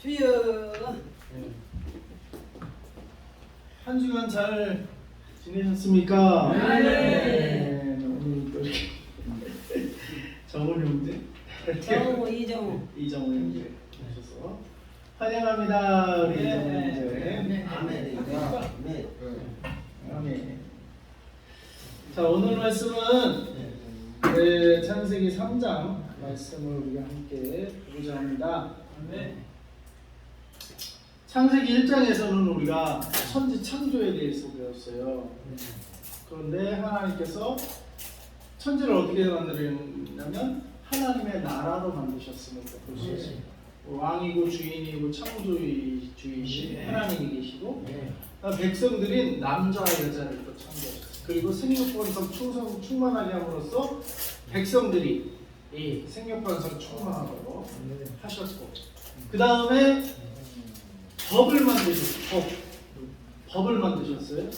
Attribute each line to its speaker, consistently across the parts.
Speaker 1: 주여.
Speaker 2: 네. 한 주간 잘 지내셨습니까?
Speaker 1: 네.
Speaker 2: 오늘 또 이렇게 정훈 형제,
Speaker 1: 정우 이정우.
Speaker 2: 이정훈 형제 오셔서 환영합니다. 우리 이정훈 형제. 아멘. 자, 오늘 말씀은 창세기 3장 말씀을 우리가 함께 보고자 합니다. 창세기 1장에서는 우리가 천지 창조에 대해서 배웠어요. 그런데 하나님께서 천지를 어떻게 만들었냐면 하나님의 나라로 만드셨습니다. 볼 수 있습니다. 왕이고 주인이고 창조주이신 하나님이 계시고 백성들인 남자와 여자를 또 창조하셨어요. 그리고 생육번성 충만하게 함으로써 백성들이 이 생육번성 충만하도록 하셨고, 그 다음에 법을 만드셨어요. 법을 만드셨어요.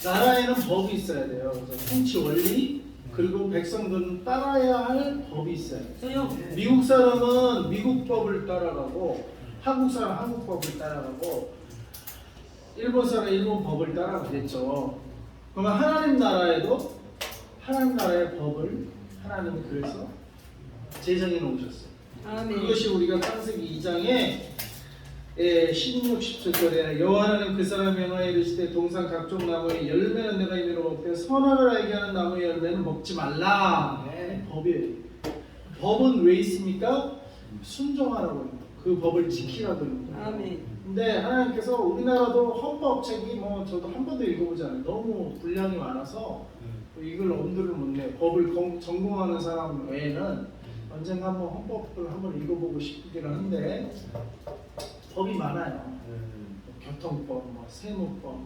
Speaker 2: 나라에는 법이 있어야 돼요. 통치 원리, 그리고 백성들은 따라야 할 법이 있어요. 미국 사람은 미국 법을 따라가고, 한국 사람 한국 법을 따라가고, 일본 사람 일본 법을 따라가겠죠. 그러면 하나님 나라에도 하나님 나라의 법을 하나님이 그래서 제정해 놓으셨어요.
Speaker 1: 아멘.
Speaker 2: 그것이 우리가 창세기 2장에 16, 17절에 여호와 하나님 그 사람의 명하여 이르시되 동산 각종 나무의 열매는 내가 임의로 먹되 선악을 알게 하는 나무의 열매는 먹지 말라. 법이에요. 법은 왜 있습니까? 순종하라고 합니다. 그 법을 지키라고 합니다.
Speaker 1: 아멘.
Speaker 2: 근데 하나님께서 우리나라도 헌법책이 저도 한 번도 읽어보지 않아요. 너무 분량이 많아서 이걸 엄두를 못 내요. 법을 전공하는 사람 외에는 언젠가 한번 헌법을 한번 읽어보고 싶긴 한데 법이 많아요. 교통법, 세무법,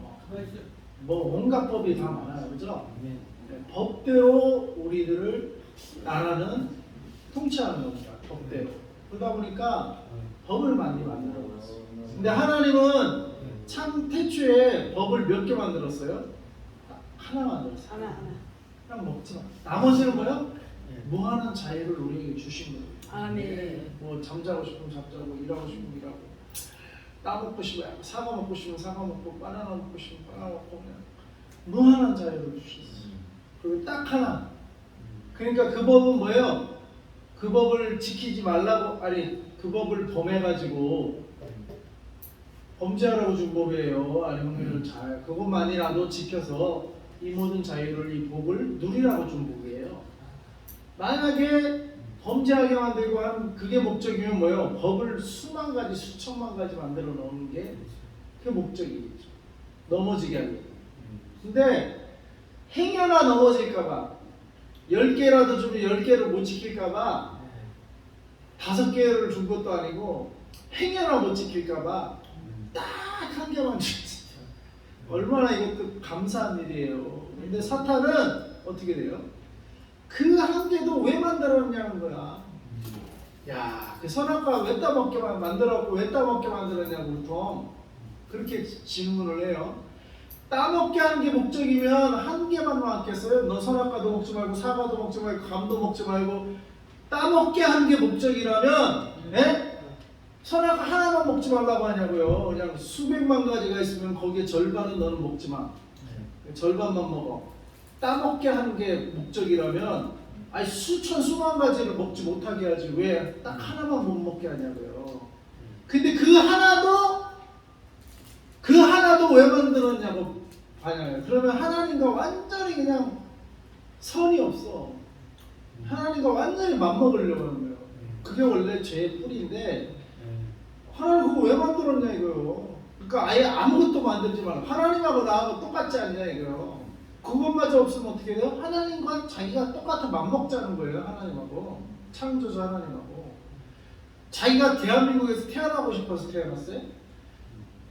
Speaker 2: 온갖 법이 다 많아요, 그죠? 네, 법대로 우리들을 나라는 통치하는 겁니다. 법대로. 그러다 보니까 법을 많이 만들어놨어요. 근데 하나님은 참 태초에 법을 몇 개 만들었어요? 하나 만들었어요.
Speaker 1: 하나.
Speaker 2: 그냥 먹지 마. 나머지는 뭐요? 무한한 자유를 우리에게 주신 거예요.
Speaker 1: 아멘.
Speaker 2: 잠자고 싶으면 잠자고, 일하고 싶으면 일하고, 따먹고 싶으면 사과 먹고 싶으면 사과 먹고, 바나나 먹고 싶으면 바나나 먹고, 그냥 무한한 자유를 주셨어요. 그리고 딱 하나. 그러니까 그 법은 뭐예요? 그 법을 지키지 말라고, 그 법을 범해가지고 범죄하라고 준 법이에요. 아니면 그것만이라도 지켜서 이 모든 자유를, 이 복을 누리라고 준 복이에요. 만약에 범죄하게 만들고 한 그게 목적이면 뭐예요? 법을 수만 가지, 수천만 가지 만들어 놓는 게 그게 목적이겠죠. 넘어지게 하기. 근데 행여나 넘어질까봐 10개라도 주면 10개를 못 지킬까봐 5개를 준 것도 아니고 행여나 못 지킬까봐 딱 한 개만 줬어요. 얼마나 이것도 감사한 일이에요. 근데 사탄은 어떻게 돼요? 그 한 개도 왜 만들었냐는 거야. 야, 그 선악과 왜 따먹게만 만들었고 왜 따먹게 만들었냐고 보통 그렇게 질문을 해요. 따먹게 하는 게 목적이면 한 개만 맞겠어요? 너 선악과도 먹지 말고 사과도 먹지 말고 감도 먹지 말고 따먹게 하는 게 목적이라면 선악과 하나만 먹지 말라고 하냐고요. 그냥 수백만 가지가 있으면 거기에 절반은 너는 먹지 마. 절반만 먹어. 따먹게 하는 게 목적이라면 수천 수만 가지를 먹지 못하게 하지 왜 딱 하나만 못 먹게 하냐고요. 근데 그 하나도 왜 만들었냐고 봐요. 그러면 하나님과 완전히 그냥 선이 없어. 하나님과 완전히 맞먹으려고 하는 거예요. 그게 원래 죄의 뿌리인데 하나님 그거 왜 만들었냐 이거요. 그러니까 아예 아무것도 만들지 말라. 하나님하고 나하고 똑같지 않냐 이거요. 그것마저 없으면 어떻게 돼요? 하나님과 자기가 똑같아 맞먹자는 거예요. 하나님하고 창조주 하나님하고. 자기가 대한민국에서 태어나고 싶어서 태어났어요?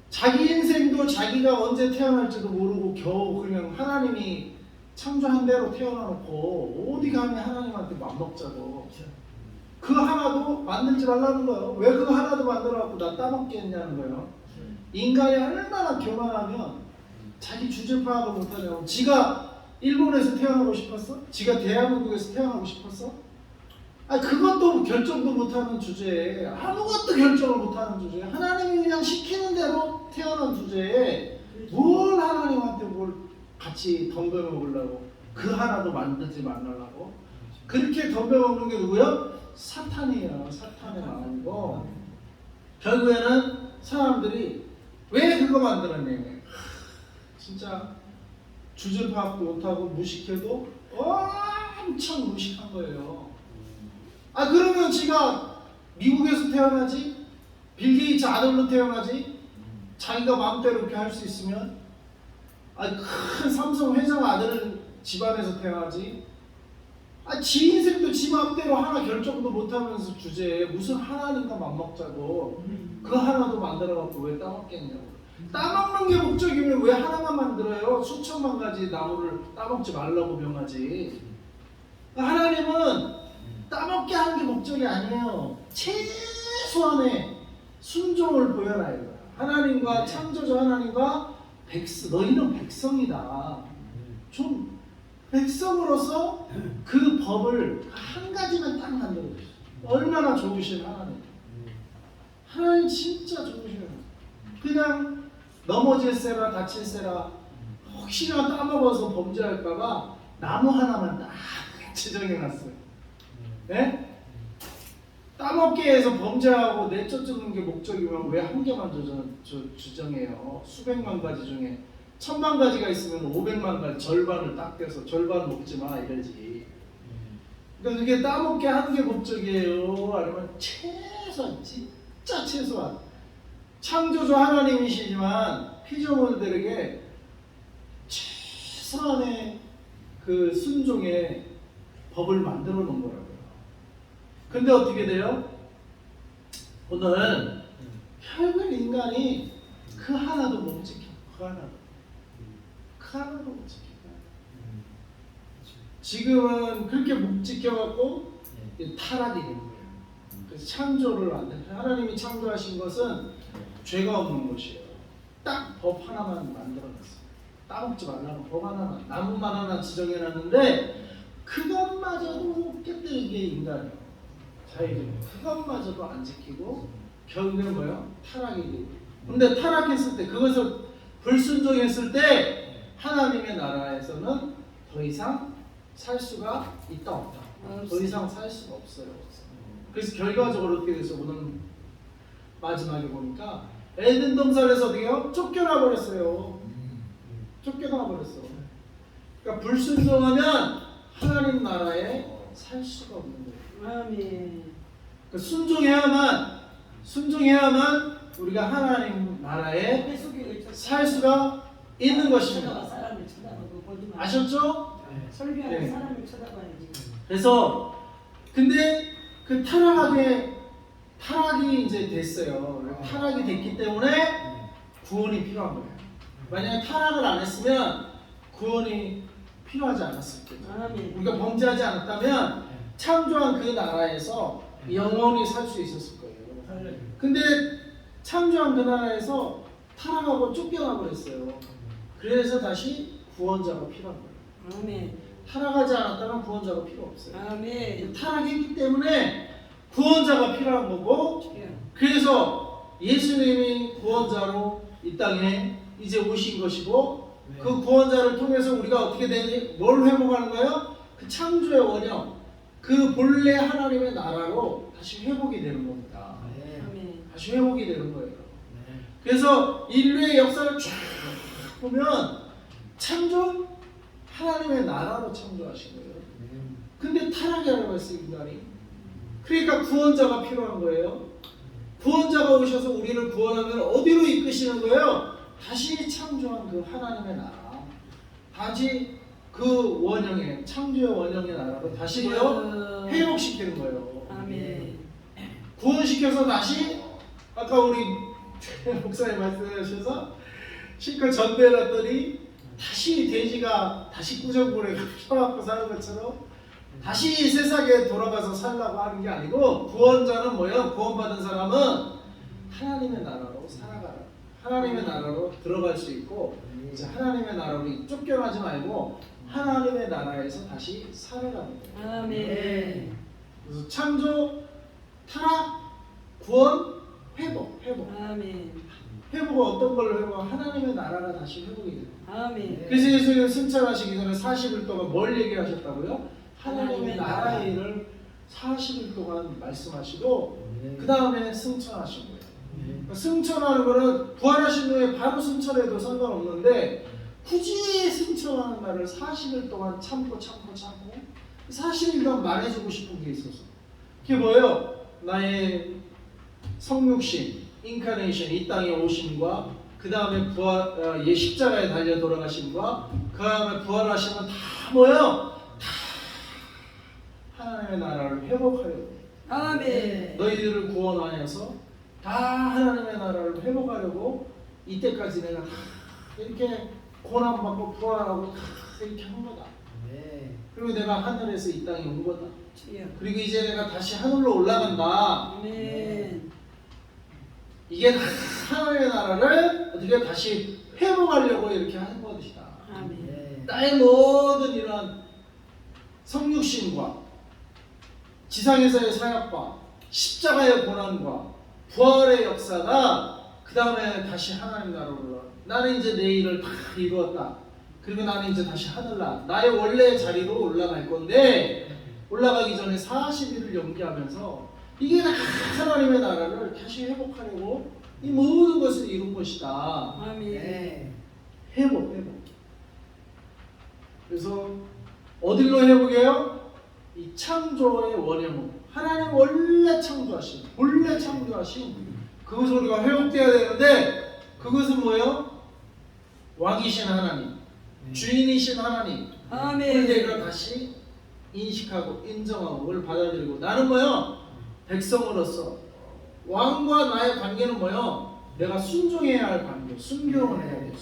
Speaker 2: 자기 인생도 자기가 언제 태어날지도 모르고 겨우 그냥 하나님이 창조한 대로 태어나놓고 어디 감히 하나님한테 맞먹자고. 그 하나도 만들지 말라는 거예요. 왜 그 하나도 만들어갖고 나 따먹게 했냐는 거예요. 인간이 얼마나 교만하면 자기 주제 파악을 못하냐고. 지가 일본에서 태어나고 싶었어? 지가 대한민국에서 태어나고 싶었어? 그것도 결정도 못하는 주제에, 아무것도 결정을 못하는 주제에, 하나님이 그냥 시키는 대로 태어난 주제에 뭘 하나님한테 뭘 같이 덤벼 먹으려고, 그 하나도 만들지 말라고. 그렇게 덤벼 먹는 게 누구요? 사탄이에요. 사탄의 마음이고, 결국에는 사람들이 왜 그거 만들었냐, 진짜 주제 파악도 못하고 무식해도 엄청 무식한 거예요. 그러면 지가 미국에서 태어나지, 빌 게이츠 아들로 태어나지, 자기가 마음대로 이렇게 할 수 있으면, 큰 삼성 회장 아들 집안에서 태어나지, 지 인생도 지 마음대로 하나 결정도 못하면서 주제에 무슨 하나님과 맘먹자고 그 하나도 만들어갖고 왜 따먹겠냐고. 따먹는 게 목적이면 왜 하나만 만들어요? 수천만 가지 나무를 따먹지 말라고 명하지. 하나님은 따먹게 하는 게 목적이 아니에요. 최소한의 순종을 보여라 이거야. 하나님과 창조주 하나님과 너희는 백성이다. 좀 백성으로서 그 법을 한 가지만 딱 만들어 주세요. 얼마나 좋으신 하나님. 하나님 진짜 좋으셔요. 그냥 넘어질세라 다칠세라 혹시나 따먹어서 범죄할까봐 나무 하나만 딱 지정해놨어요. 네? 따먹게 해서 범죄하고 내쫓는 게 목적이면 왜 한 개만 주정해요? 수백만 가지 중에 1000만 가지가 있으면 500만 가지 절반을 딱 떼서 절반 먹지 마 이러지. 그러니까 그게 따먹게 하는 게 목적이에요? 아니면 최소한, 진짜 최소한 창조주 하나님이시지만 피조물들에게 최소한의 그 순종의 법을 만들어 놓은 거라고요. 근데 어떻게 돼요? 오늘 결국 인간이 그 하나도 못 지켜. 그 하나도 못 지켜. 지금은 그렇게 못 지켜갖고 타락이 된 거예요. 그래서 창조를 안 돼. 하나님이 창조하신 것은 죄가 없는 것이에요. 딱 법 하나만 만들어놨어요. 따먹지 말라는 법 하나만, 나무만 하나 지정해놨는데 그것마저도 깨뜨린 게 인간이에요. 자기들 그것마저도 안 지키고 결국에는 뭐예요? 타락이 되고. 근데 타락했을 때, 그것을 불순종했을 때 하나님의 나라에서는 더 이상 살 수가 있다 없다. 더 이상 살 수가 없어요. 그래서 결과적으로 어떻게 돼서 오늘 마지막에 보니까 에덴 동산에서 어떻게요? 쫓겨나 버렸어요. 쫓겨나 버렸어. 그러니까 불순종하면 하나님 나라에 살 수가 없는 거예요.
Speaker 1: 아멘.
Speaker 2: 그러니까 순종해야만 우리가 하나님 나라에 살 수가 있는 것입니다.
Speaker 1: 사람을 쳐다보고 보지 마.
Speaker 2: 아셨죠?
Speaker 1: 설교하는
Speaker 2: 네.
Speaker 1: 사람을 쳐다봐야지.
Speaker 2: 그래서 근데 그 타락이 이제 됐어요. 타락이 됐기 때문에 구원이 필요한 거예요. 만약에 타락을 안 했으면 구원이 필요하지 않았을 거예요.
Speaker 1: 아멘.
Speaker 2: 우리가 범죄하지 않았다면 창조한 그 나라에서 영원히 살 수 있었을 거예요. 근데 창조한 그 나라에서 타락하고 쫓겨나 버렸어요. 그래서 다시 구원자가 필요한 거예요.
Speaker 1: 아멘.
Speaker 2: 타락하지 않았다면 구원자가 필요 없어요.
Speaker 1: 아멘.
Speaker 2: 타락했기 때문에 구원자가 필요한 거고, 그래서 예수님이 구원자로 이 땅에 이제 오신 것이고, 그 구원자를 통해서 우리가 어떻게 되니? 뭘 회복하는 거예요? 그 창조의 원형, 그 본래 하나님의 나라로 다시 회복이 되는 겁니다.
Speaker 1: 아멘.
Speaker 2: 다시 회복이 되는 거예요. 그래서 인류의 역사를 쫙 보면 창조 하나님의 나라로 창조하신 거예요. 근데 타락이라고 했어요, 인간이. 그러니까 구원자가 필요한 거예요. 구원자가 오셔서 우리를 구원하면 어디로 이끄시는 거예요? 다시 창조한 그 하나님의 나라, 다시 그 원형의 창조의 원형의 나라로 다시 뭐요? 회복시키는 거예요.
Speaker 1: 아멘.
Speaker 2: 구원시켜서 다시 아까 우리 목사님 말씀하셔서 실컷 전도해놨더니 다시 돼지가 다시 꾸정부에 펴갖고 사는 것처럼 다시 세상에 돌아가서 살라고 하는 게 아니고, 구원자는 뭐예요? 구원받은 사람은 하나님의 나라로 살아가라. 하나님의 나라로 들어갈 수 있고, 이제 하나님의 나라로 쫓겨나지 말고 하나님의 나라에서 다시 살아가는 거예요.
Speaker 1: 아멘.
Speaker 2: 그래서 창조, 타락, 구원, 회복.
Speaker 1: 아멘.
Speaker 2: 회복은 어떤 걸로 회복? 하나님의 나라가 다시 회복이 돼요.
Speaker 1: 아멘.
Speaker 2: 그래서 예수님 승천하시기 전에 40일 동안 뭘 얘기하셨다고요? 하나님의 나라의 일을 40일 동안 말씀하시고 그 다음에 승천하신 거예요. 승천하는 거는 부활하신 후에 바로 승천해도 상관없는데 굳이 승천하는 말을 40일 동안 참고 40일 동안 말해주고 싶은 게 있어서 그게 뭐예요? 나의 성육신, 인카네이션, 이 땅에 오심과 그 다음에 부활, 십자가에 달려 돌아가심과 그 다음에 부활하시면 다 뭐예요? 다 하나님의 나라를 회복하려고
Speaker 1: 아멘.
Speaker 2: 너희들을 구원하여서 다 하나님의 나라를 회복하려고 이때까지 내가 다 이렇게 고난받고 부활하고 다 이렇게 한 거다. 그리고 내가 하늘에서 이 땅에 온 거다.
Speaker 1: 주여.
Speaker 2: 그리고 이제 내가 다시 하늘로 올라간다.
Speaker 1: 아멘.
Speaker 2: 이게 다 하나님의 나라를 어떻게 다시 회복하려고 이렇게 하는 것이다.
Speaker 1: 아멘.
Speaker 2: 나의 모든 이러한 성육신과 지상에서의 사역과 십자가의 고난과 부활의 역사가 그 다음에 다시 하나님 나라로 올라. 나는 이제 내 일을 다 이루었다. 그리고 나는 이제 다시 하늘나 나의 원래 자리로 올라갈 건데 올라가기 전에 40일을 연기하면서 이게 다 하나님의 나라를 다시 회복하려고 이 모든 것을 이룬 것이다.
Speaker 1: 아멘.
Speaker 2: 회복. 그래서 어디로 회복해요? 이 창조의 원형은 하나님 원래 창조하신 그것을 우리가 회복돼야 되는데 그것은 뭐예요? 왕이신 하나님, 주인이신 하나님.
Speaker 1: 아멘.
Speaker 2: 내가 다시 인식하고 인정하고 그걸 받아들이고 나는 뭐예요? 백성으로서 왕과 나의 관계는 뭐예요? 내가 순종해야 할 관계, 순종을 해야 돼.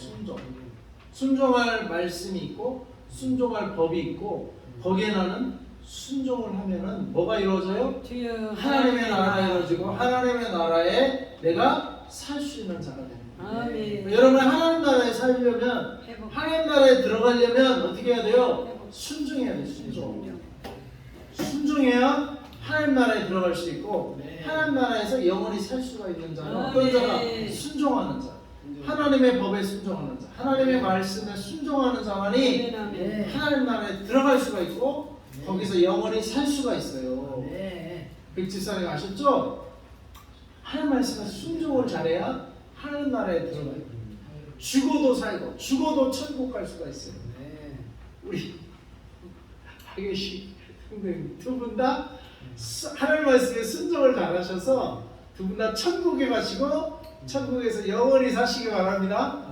Speaker 2: 순종할 말씀이 있고 순종할 법이 있고 거기에 나는 순종을 하면은 뭐가 이루어져요?
Speaker 1: 주여.
Speaker 2: 하나님의 나라가 이루어지고 하나님의 나라에 내가 살 수 있는 자가 되는 거예요.
Speaker 1: 아멘.
Speaker 2: 여러분 하나님 나라에 살려면
Speaker 1: 회복.
Speaker 2: 하나님 나라에 들어가려면 어떻게 해야 돼요?
Speaker 1: 회복.
Speaker 2: 순종해야 돼. 순종해야 하나님 나라에 들어갈 수 있고 하나님 나라에서 영원히 살 수가 있는 자는 어떤 자가? 순종하는 자. 하나님의 법에 순종하는 자. 하나님의 말씀에 순종하는 자만이
Speaker 1: 아멘.
Speaker 2: 하나님 나라에 들어갈 수가 있고 거기서 영원히 살 수가 있어요. 백지사님 아셨죠? 하나님 말씀에 순종을 잘해야 하나님 나라에 들어가요. 죽어도 살고 죽어도 천국 갈 수가 있어요. 우리 하계시 선생님 두 분 다 하나님 말씀에 순종을 잘하셔서 두 분 다 천국에 가시고 천국에서 영원히 사시기 바랍니다.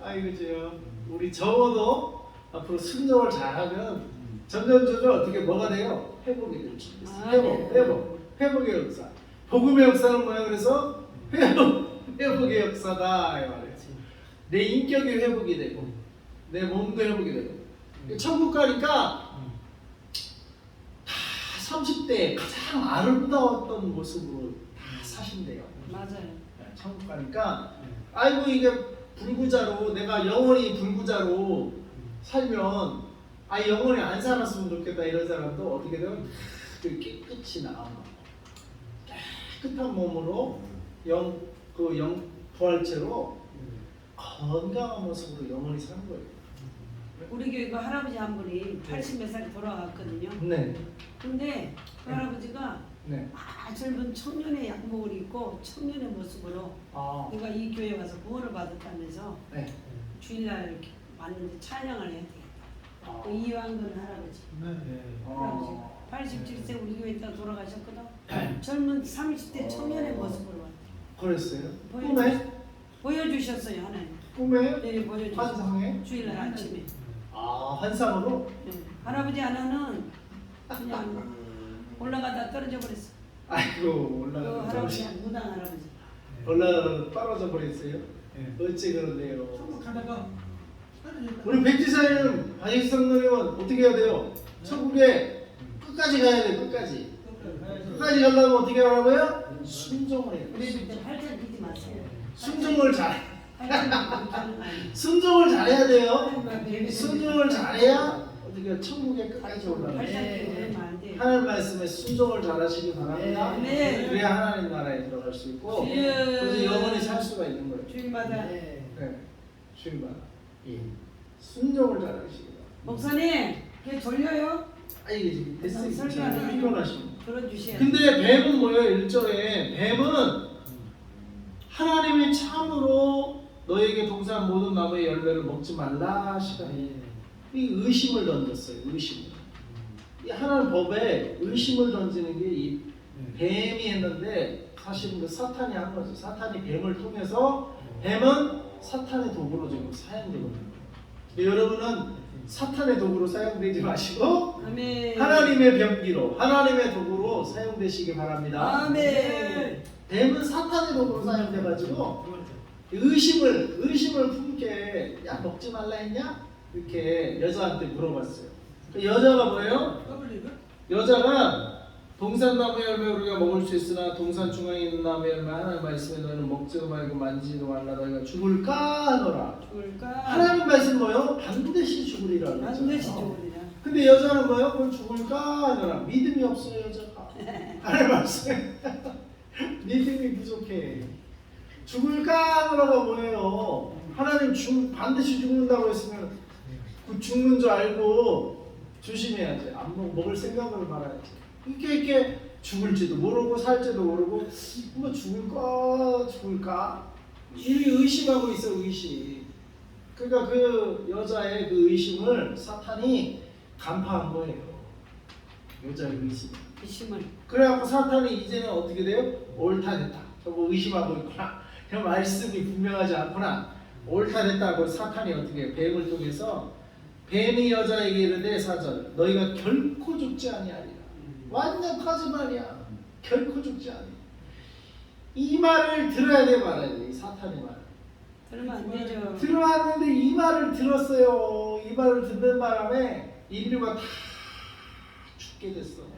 Speaker 2: 아이고지요. 우리 적어도 앞으로 순종을 잘하면 점점 어떻게 뭐가 돼요? 회복이 될 수 있어요. 회복의 역사. 복음의 역사는 뭐야? 그래서 회복의 역사다 이 말이에요. 내 인격이 회복이 되고 내 몸도 회복이 되고 천국 가니까 다 30대에 가장 아름다웠던 모습으로 다 사신대요.
Speaker 1: 맞아요.
Speaker 2: 천국 가니까 아이고 이게 불구자로 내가 영원히 불구자로 살면 영원히 안 살았으면 좋겠다 이런 사람도 어떻게 되면 깨끗이 나온 깨끗한 몸으로 영 부활체로 건강한 모습으로 영원히 사는 거예요.
Speaker 1: 우리 교회 그 할아버지 한 분이 80몇 살에 돌아갔거든요.
Speaker 2: 네.
Speaker 1: 근데 그 할아버지가
Speaker 2: 네.
Speaker 1: 젊은 청년의 양복을 입고 청년의 모습으로 그러니까 이 교회에 와서 구원을 받았다면서
Speaker 2: 네.
Speaker 1: 주일날 이렇게 왔는데 찬양을 해야 되겠다. 그 이완근 할아버지. 할아버지 87세 우리 교회 있다 돌아가셨거든. 젊은 30대 청년의 모습으로 왔대.
Speaker 2: 그랬어요? 꿈에?
Speaker 1: 보여주셨어요 하나님.
Speaker 2: 꿈에?
Speaker 1: 네, 보여주셨어요.
Speaker 2: 환상에?
Speaker 1: 주일날 아침에.
Speaker 2: 환상으로?
Speaker 1: 네. 할아버지 하나는 그냥 올라가다 떨어져 버렸어.
Speaker 2: 아이고
Speaker 1: 그
Speaker 2: 올라가다
Speaker 1: 할아버지 무당 할아버지.
Speaker 2: 올라가다 떨어져 버렸어요? 어찌 그런데요?
Speaker 3: 천국 가다가
Speaker 2: 우리 백지사님 반익성노님은 어떻게 해야 돼요? 천국에 끝까지 가야 돼. 끝까지 가려면 어떻게 하라고요? 순종을 해요.
Speaker 1: 그래도 팔짱 끼지 마세요.
Speaker 2: 순종을 잘
Speaker 1: 팔짱
Speaker 2: 순종을 잘해야 돼요. 순종을 잘해야 어떻게 천국에 끝까지 올라가요.
Speaker 1: 팔짱 끼면 안 돼.
Speaker 2: 하나님 말씀에 순종을 잘하시기 바랍니다.
Speaker 1: 네.
Speaker 2: 그래야 하나님 나라에 들어갈 수 있고 그래서 영원히 살 수가 있는 거예요.
Speaker 1: 주님마다.
Speaker 2: 네, 주님마다 순종을 잘하시기 바랍니다.
Speaker 1: 목사님, 걔 졸려요?
Speaker 2: 아 이게 지금 됐어요.
Speaker 1: 설교하는
Speaker 2: 피곤하시면.
Speaker 1: 들어주셔야
Speaker 2: 근데 뱀은 뭐예요? 1절에 뱀은 하나님이 참으로 너에게 동산 모든 나무의 열매를 먹지 말라 하시다. 이 의심을 던졌어요. 의심을. 이 하나님 법에 의심을 던지는 게 이 뱀이 했는데 사실은 그 사탄이 한 거죠. 사탄이 뱀을 통해서 뱀은 사탄의 도구로 지금 사용되거든요. 여러분은 사탄의 도구로 사용되지 마시고
Speaker 1: 아멘.
Speaker 2: 하나님의 병기로 하나님의 도구로 사용되시기 바랍니다.
Speaker 1: 아멘.
Speaker 2: 뱀은 사탄의 도구로 사용돼가지고 의심을 품게 야 먹지 말라 했냐? 이렇게 여자한테 물어봤어요. 그 여자가 뭐예요? 여자가 동산나무 열매 우리가 먹을 수 있으나 동산 중앙에 있는 나무 열매 하나님 말씀에 너희는 먹지도 말고 만지지도 말라 너희가 죽을까 하노라.
Speaker 1: 죽을까?
Speaker 2: 하나님 말씀 뭐예요? 반드시 죽으리라 그랬잖아요.
Speaker 1: 반드시 죽으리라.
Speaker 2: 근데 여자는 뭐예요? 그걸 죽을까 하노라. 믿음이 없어요 여자가. 하나님 말씀에 믿음이 부족해. 죽을까 하노라가 뭐예요? 하나님 반드시 죽는다고 했으면 그 죽는 줄 알고 조심해야지. 안 먹을 생각을 말아야지. 이렇게 죽을지도 모르고 살지도 모르고 뭐 죽을까 이렇게 의심하고 있어. 의심. 그러니까 그 여자의 그 의심을 사탄이 간파한 거예요. 여자의 의심을. 그래갖고 사탄이 이제는 어떻게 돼요? 옳다 됐다. 저거 의심하고 있구나. 그냥 말씀이 분명하지 않구나. 옳다 됐다 하고 사탄이 어떻게 해요? 뱀을 통해서 뱀이 여자에게 이르되 4절 너희가 결코 죽지 아니하리라. 완전 거짓말이야. 결코 죽지 아니하리라. 이 말을 들어야 돼 말아야 돼. 이 사탄의 말.
Speaker 1: 들으면 안 되죠.
Speaker 2: 들어왔는데 이 말을 들었어요. 이 말을 듣는 바람에 인류가 다 죽게 됐어.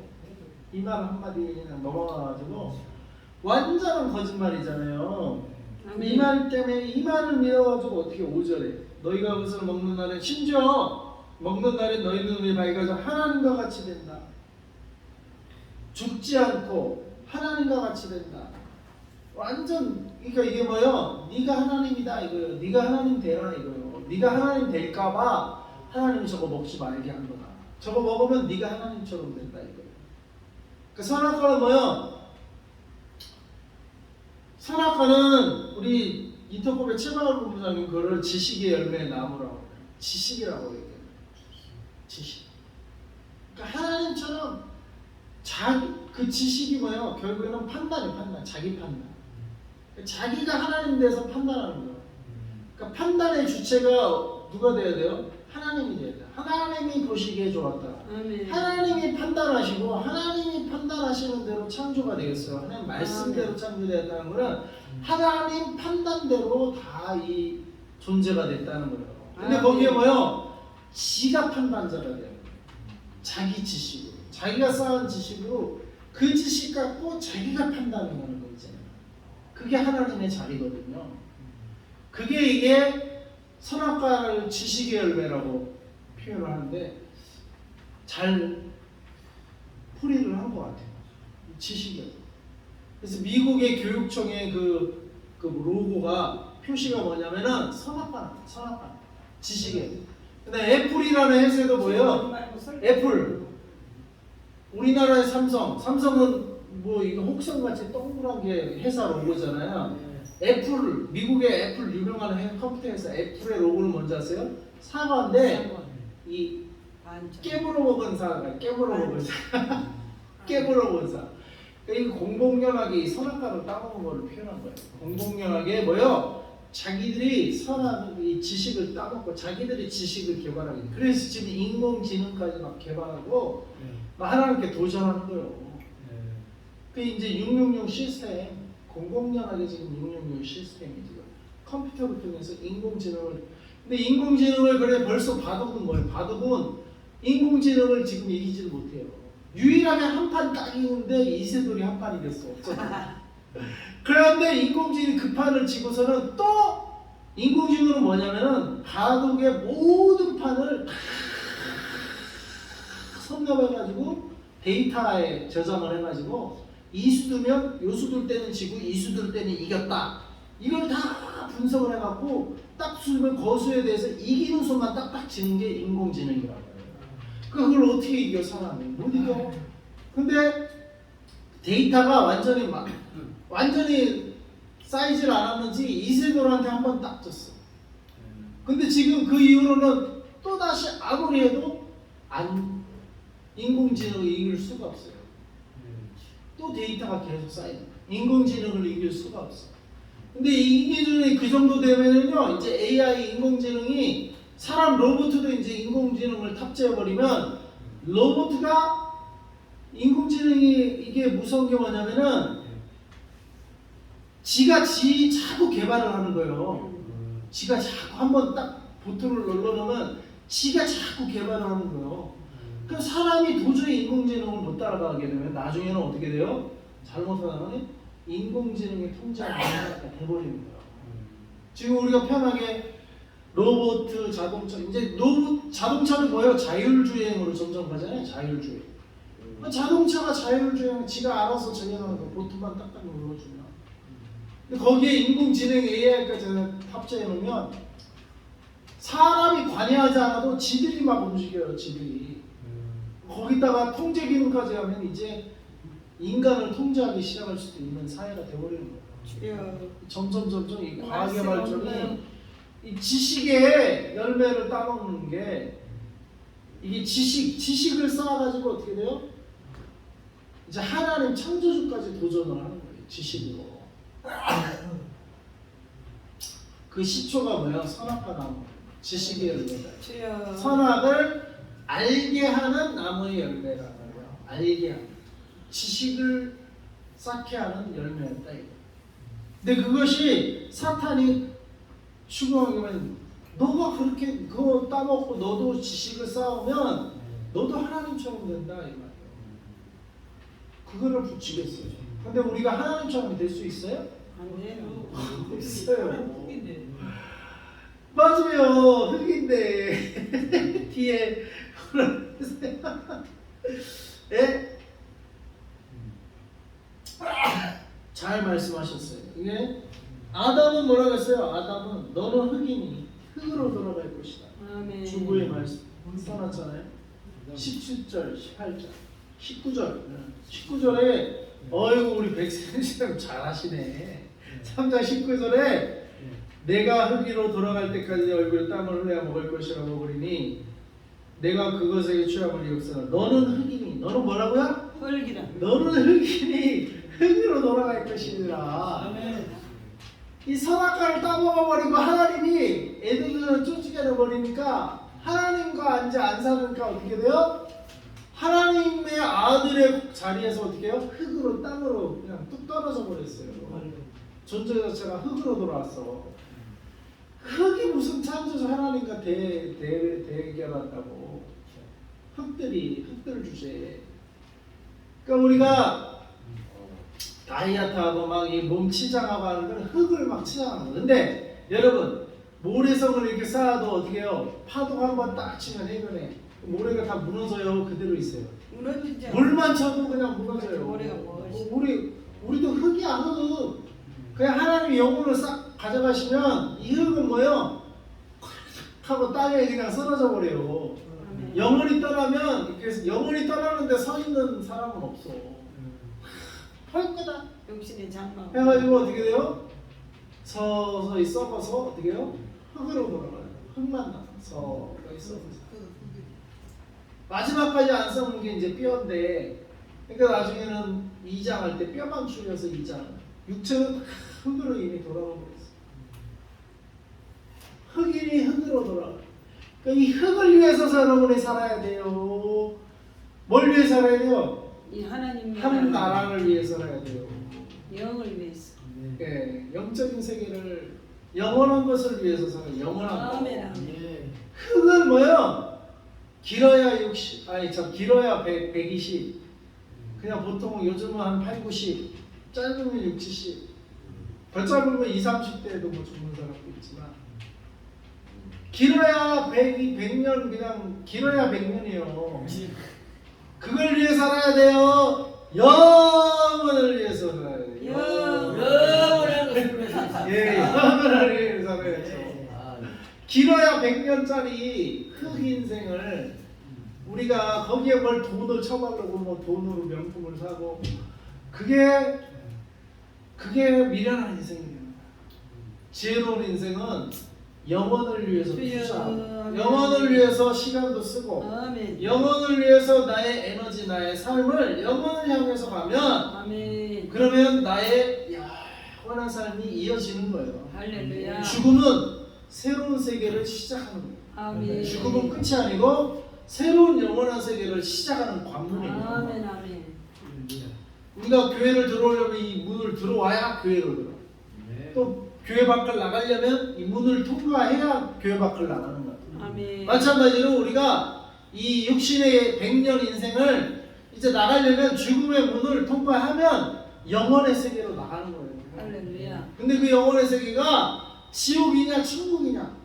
Speaker 2: 이 말 한마디에 그냥 넘어가가지고 완전한 거짓말이잖아요. 이 말 때문에 이 말을 믿어가지고 어떻게 5절에 너희가 그것을 먹는 날에 심지어 먹는 날에 너희 눈이 밝아서 하나님과 같이 된다. 죽지 않고 하나님과 같이 된다. 완전 그러니까 이게 뭐요? 네가 하나님이다 이거요. 네가 하나님 되라 이거요. 네가 하나님 될까봐 하나님이 저거 먹지 말게 한 거다. 저거 먹으면 네가 하나님처럼 된다 이거요. 그 선악과는 뭐요? 선악과는 우리 인터법의 최마을 본부장님 그거를 지식의 열매의 나무라고 해요. 지식이라고 얘기해요. 지식. 그러니까 하나님처럼 그 지식이 뭐예요? 결국에는 판단이에요. 판단. 자기 판단. 자기가 하나님 돼서 판단하는 거예요. 그러니까 판단의 주체가 누가 돼야 돼요? 하나님이 돼야 돼요. 하나님이 보시기에 좋았다. 하나님이 판단하시고 하나님이 판단하시는 대로 창조가 되겠어요. 하나님 말씀대로 창조되었다는 거는 하나님 판단대로 다 이 존재가 됐다는 거예요. 근데 거기에 뭐요? 지가 판단자가 돼요. 자기 지식으로. 자기가 쌓은 지식으로 그 지식 갖고 자기가 판단하는 거 있잖아요. 그게 하나님의 자리거든요. 그게 이게 선악과를 지식의 열매라고 표현을 하는데 잘 풀이를 한 것 같아요. 지식이. 그래서 미국의 교육청의 그 로고가 표시가 뭐냐면은 선악과, 지식에. 근데 애플이라는 회사도 뭐예요? 애플. 우리나라의 삼성은 뭐 이거 혹성같이 동그란 게 회사 로고잖아요. 애플, 미국의 애플 유명한 컴퓨터 회사 애플의 로고를 뭔지 아세요? 사과인데 이 깨물어 먹은 사가 깨물어 먹은 사. 깨물어 먹은 사. 그러니까 이 공공연하게 선악과를 따먹은 거를 표현한 거예요. 공공연하게 뭐요? 자기들이 선한 이 지식을 따먹고 자기들이 지식을 개발하게. 그래서 지금 인공지능까지 막 개발하고 막 하나님께 도전하는 거예요. 그 이제 666 시스템 공공연하게 지금 666 시스템이 지금 컴퓨터를 통해서 인공지능을. 근데 인공지능을 그래 벌써 바둑은 뭐예요? 바둑은 인공지능을 지금 이기지를 못해요. 유일하게 한 판 딱 이기는데 이세돌이 한 판 이겼어. 그런데 인공지능이 그 판을 지고서는 또 인공지능은 뭐냐면은 바둑의 모든 판을 다 섭렵해가지고 데이터에 저장을 해가지고 이수 두면 요수 둘 때는 지고 이수 둘 때는 이겼다. 이걸 다 분석을 해갖고 딱 수면 거수에 대해서 이기는 수만 딱딱 지는 게 인공지능이라고 해요. 그걸 어떻게 이겨 사람이? 못 이겨. 근데 데이터가 완전히 사이즈를 안 하는지 이세돌한테 한번 딱 졌어. 근데 지금 그 이후로는 또 다시 아무리 해도 인공지능을 이길 수가 없어요. 또 데이터가 계속 쌓여. 인공지능을 이길 수가 없어. 근데 인공지능이 그 정도 되면은요, 이제 AI 인공지능이 사람 로봇도 이제 인공지능을 탑재해버리면 로봇가 인공지능이 이게 무서운 게 뭐냐면은 지가 자꾸 개발을 하는 거예요. 지가 자꾸 한번 딱 보트를 눌러놓으면 지가 자꾸 개발을 하는 거예요. 그럼 사람이 도저히 인공지능을 못 따라가게 되면 나중에는 어떻게 돼요? 잘못하면 인공지능의 통제가 돼버리는 거예요. 지금 우리가 편하게 로봇, 자동차, 이제 자동차는 뭐예요? 자율주행으로 점점 가잖아요. 자율주행. 자동차가 자율주행, 지가 알아서 주행하는 거, 보트만 딱딱 눌러주면. 근데 거기에 인공지능 AI까지 탑재해 놓으면 사람이 관여하지 않아도 지들이 막 움직여요. 지들이. 거기다가 통제 기능까지 하면 이제 인간을 통제하기 시작할 수도 있는 사회가 되어버리는 거예요. 점점 이 과학의 발전이 이 지식의 열매를 따먹는 게 이게 지식을 쌓아가지고 어떻게 돼요? 이제 하나님 창조주까지 도전을 하는 거예요. 지식으로. 그 시초가 뭐야? 선악과 나무. 지식의 열매다. 선악을 알게 하는 나무의 열매라는 거예요. 알게 하는. 지식을 쌓게 하는 열매였다 이거. 근데 그것이 사탄이 추구하기만 너가 그렇게 그거 따먹고 너도 지식을 쌓으면 너도 하나님처럼 된다 이 말이에요. 그거를 붙이겠어요. 근데 우리가 하나님처럼 될 수 있어요?
Speaker 1: 안 돼요.
Speaker 2: 없어요. 맞아요. 흙인데 뒤에 예? 잘 말씀하셨어요. 이게 아담은 뭐라고 했어요? 아담은 너는 흙이니 흙으로 돌아갈 것이다.
Speaker 1: 아멘.
Speaker 2: 주부의 말씀 써놨잖아요. 17절, 18절, 19절. 19절에 어이구 우리 백세는 잘하시네. 3장 19절에 내가 흙으로 돌아갈 때까지 얼굴에 땀을 흘려야 먹을 것이라고 그러니 내가 그것에게 취함을 이었으나 너는 흙이니 너는 뭐라고요?
Speaker 1: 흙이라.
Speaker 2: 너는 흙이니 흙으로 돌아갈 것이니라.
Speaker 1: 아멘.
Speaker 2: 이 선악과를 따먹어버리고 하나님이 애들을 쫓겨내버리니까 하나님과 이제 안 사니까 어떻게 돼요? 하나님의 아들의 자리에서 어떻게 해요? 흙으로 땅으로 그냥 뚝 떨어져 버렸어요. 존재 자체가 흙으로 돌아왔어. 흙이 무슨 창조주 하나님과 대결한다고. 흙들 주제. 그러니까 우리가 다이어트하고 막 이 몸 치장하고 하는 건 흙을 막 치장하는 거예요. 근데 여러분 모래성을 이렇게 쌓아도 어떻게 해요? 파도가 한번 딱 치면 해변에 모래가 다 무너져요. 그대로 있어요.
Speaker 1: 무너지죠.
Speaker 2: 물만 쳐도 그냥 무너져요.
Speaker 1: 모래가 무엇이?
Speaker 2: 우리도 흙이야 흙. 그냥 하나님이 영혼을 싹 가져가시면 이 흙은 뭐예요? 하고 땅에 그냥 쓰러져 버려요. 영혼이 떠나면 그래서 영혼이 떠나는데 서 있는 사람은 없어. 할 거다.
Speaker 1: 욕심의 장막.
Speaker 2: 해가지고 어떻게 돼요? 서서히 썩어서 어떻게 해요? 흙으로 돌아가요. 흙만 남아. 서서히 썩어서. 마지막까지 안 썩는 게 이제 뼈인데, 그러니까 나중에는 이장할 때 뼈만 추려서 이장. 육체는 흙으로 이미 돌아가고 있어. 흙이 흙으로 돌아가. 그러니까 이 흙을 위해서 여러분이 살아야 돼요. 뭘 위해 살아야 돼요?
Speaker 1: 이 하나님
Speaker 2: 한 나라를 위해서 살아야 돼요.
Speaker 1: 영을 위해서.
Speaker 2: 네, 영적인 세계를 영원한 것을 위해서 살아요. 영원한 것. 흙은 뭐요? 길어야 60, 길어야 120. 그냥 보통 요즘은 한 8, 90. 짧으면 6, 70. 더 짧으면 20, 30대에도 뭐 죽는 사람도 있지만 길어야 100년 그냥 길어야 100년이요. 그걸 위해 살아야 돼요. 영원을 위해서 살아야 돼요. 예, 영원을 위해 살아야죠. 길어야 100년짜리 흙 인생을 우리가 거기에 뭘 돈을 쳐바르고 뭐 돈으로 명품을 사고 그게 미련한 인생이에요. 지혜로운 인생은 영혼을 위해서 투자하고 영혼을 위해서 시간도 쓰고
Speaker 1: 아멘.
Speaker 2: 영혼을 위해서 나의 에너지 나의 삶을 영혼을 향해서 가면
Speaker 1: 아멘.
Speaker 2: 그러면 나의 영원한 삶이 이어지는 거예요.
Speaker 1: 할렐루야.
Speaker 2: 죽음은 새로운 세계를 시작하는 거예요.
Speaker 1: 아멘.
Speaker 2: 죽음은 끝이 아니고 새로운 영원한 세계를 시작하는 관문이에요.
Speaker 1: 아멘. 아멘.
Speaker 2: 우리가 교회를 들어오려면 이 문을 들어와야 교회로 들어. 또 교회 밖을 나가려면 이 문을 통과해야 교회 밖을 나가는 거예요.
Speaker 1: 아멘.
Speaker 2: 마찬가지로 우리가 이 육신의 100년 인생을 이제 나가려면 죽음의 문을 통과하면 영원의 세계로 나가는 거예요.
Speaker 1: 할렐루야.
Speaker 2: 근데 그 영원의 세계가 지옥이냐 천국이냐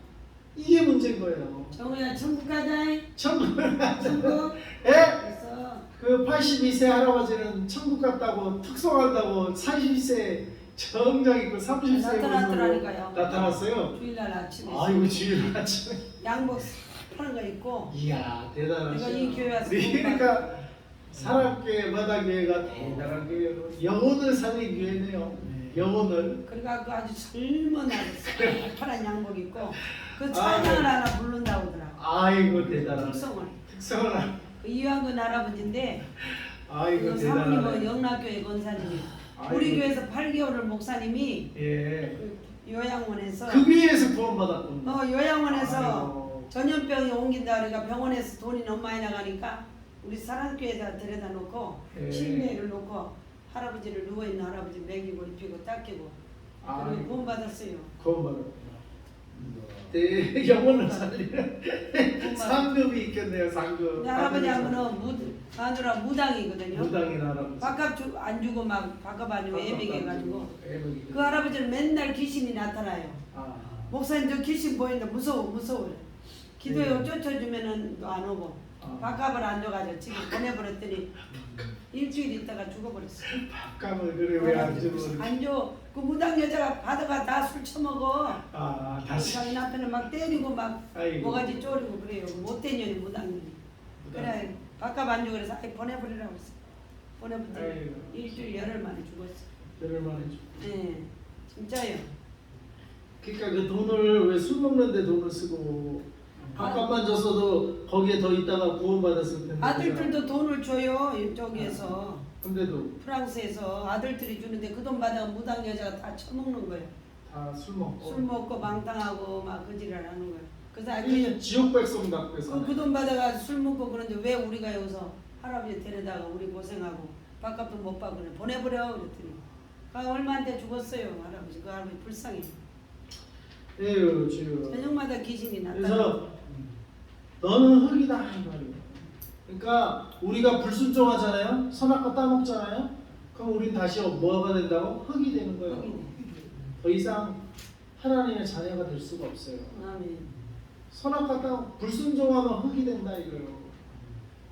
Speaker 2: 이게 문제인 거예요.
Speaker 1: 정우야 천국 가자.
Speaker 2: 천국을
Speaker 1: 천국.
Speaker 2: 예?
Speaker 1: 그래서
Speaker 2: 그 82세 할아버지는 천국 갔다고 특성한다고 40세 정장 입고 30세
Speaker 1: 나타났더라니까요.
Speaker 2: 나타났어요.
Speaker 1: 주일날 아침에.
Speaker 2: 아이고 주일 아침에.
Speaker 1: 양복 파는 거 입고.
Speaker 2: 이야 대단하시네.
Speaker 1: 내가 이 교회 와서
Speaker 2: 그러니까 사랑교회 마다교회가 대단한 교회로 영혼을 살린 교회네요. 영혼을.
Speaker 1: 그래갖고 아주 젊은 아저씨 파란 양복 입고 그 찬양을 하나 부른다고 하더라고.
Speaker 2: 아이고 대단한. 특성을.
Speaker 1: 그 이완근 할아버지인데
Speaker 2: 아이고
Speaker 1: 그 사모님은
Speaker 2: 대단하네.
Speaker 1: 영락교회 권사님이.
Speaker 2: 아이고.
Speaker 1: 우리 교회에서 8개월을 목사님이
Speaker 2: 예.
Speaker 1: 그 요양원에서
Speaker 2: 그 위에서 구원받았군요.
Speaker 1: 요양원에서
Speaker 2: 아이고.
Speaker 1: 전염병이 옮긴다 그러니까 병원에서 돈이 너무 많이 나가니까 우리 사랑교회에다 데려다 놓고
Speaker 2: 예.
Speaker 1: 침대를 놓고 할아버지를 누워있는 할아버지 먹이고 입히고 닦이고 그리고 구원 받았어요.
Speaker 2: 구원받았구나. 영혼을 살리는 상급이 있겠네요. 상급.
Speaker 1: 근데 할아버지 하면은 마누라 무당이거든요.
Speaker 2: 무당인 할아버지.
Speaker 1: 밥값 안 주고 막 밥값 안 주고 애먹여가지고
Speaker 2: 애먹이.
Speaker 1: 그 할아버지는 맨날 귀신이 나타나요.
Speaker 2: 아.
Speaker 1: 목사님 저 귀신 보인다 무서워. 기도에
Speaker 2: 네.
Speaker 1: 쫓아주면은 또 안 오고
Speaker 2: 아.
Speaker 1: 밥값을 안 줘가지고 지금 보내버렸더니 일주일 있다가 죽어버렸어.
Speaker 2: 밥값을 그래 왜 안 주고?
Speaker 1: 안 줘. 그 무당 여자가 받아가 다 술 처먹어.
Speaker 2: 아 다시.
Speaker 1: 자기 남편을 막 때리고 막
Speaker 2: 아이고.
Speaker 1: 모가지 쪼리고 그래요. 못된 년이 무당년이. 그래 밥값 안 주고 그래서 아예 보내버리라고 했어. 보내버렸더니
Speaker 2: 아이고.
Speaker 1: 일주일 열흘 만에 죽었어.
Speaker 2: 열을 많이 주.
Speaker 1: 네, 진짜요.
Speaker 2: 그러니까 그 돈을 왜 술 먹는데 돈을 쓰고 밥값만 줬어도 거기에 더 있다가 구원받았을 텐데.
Speaker 1: 아들들도 돈을 줘요. 이쪽에서
Speaker 2: 근데도
Speaker 1: 프랑스에서 아들들이 주는데 그 돈 받아가 무당 여자가 다 처먹는 거예요.
Speaker 2: 다 술 먹고.
Speaker 1: 술 먹고 망탕하고 막 그지랄 하는 거예요. 그래서
Speaker 2: 이 지옥 백성답게서.
Speaker 1: 그 돈 받아가 술 먹고 그런데 왜 우리가 여기서 할아버지 데려다가 우리 고생하고 밥값도 못 받고 그래 보내버려 그랬더니 그 얼마한테 죽었어요 할아버지. 그 할아버지 불쌍해.
Speaker 2: 에휴 지금.
Speaker 1: 저녁마다 귀신이 나타나.
Speaker 2: 그래서 너는 흙이다 이 말이에요. 그러니까 우리가 불순종하잖아요. 선악과 따먹잖아요. 그럼 우린 다시 뭐가 된다고? 흙이 되는 거예요.
Speaker 1: 흙이네.
Speaker 2: 더 이상 하나님의 자녀가 될 수가 없어요.
Speaker 1: 아멘.
Speaker 2: 선악과 따먹 불순종하면 흙이 된다 이거예요.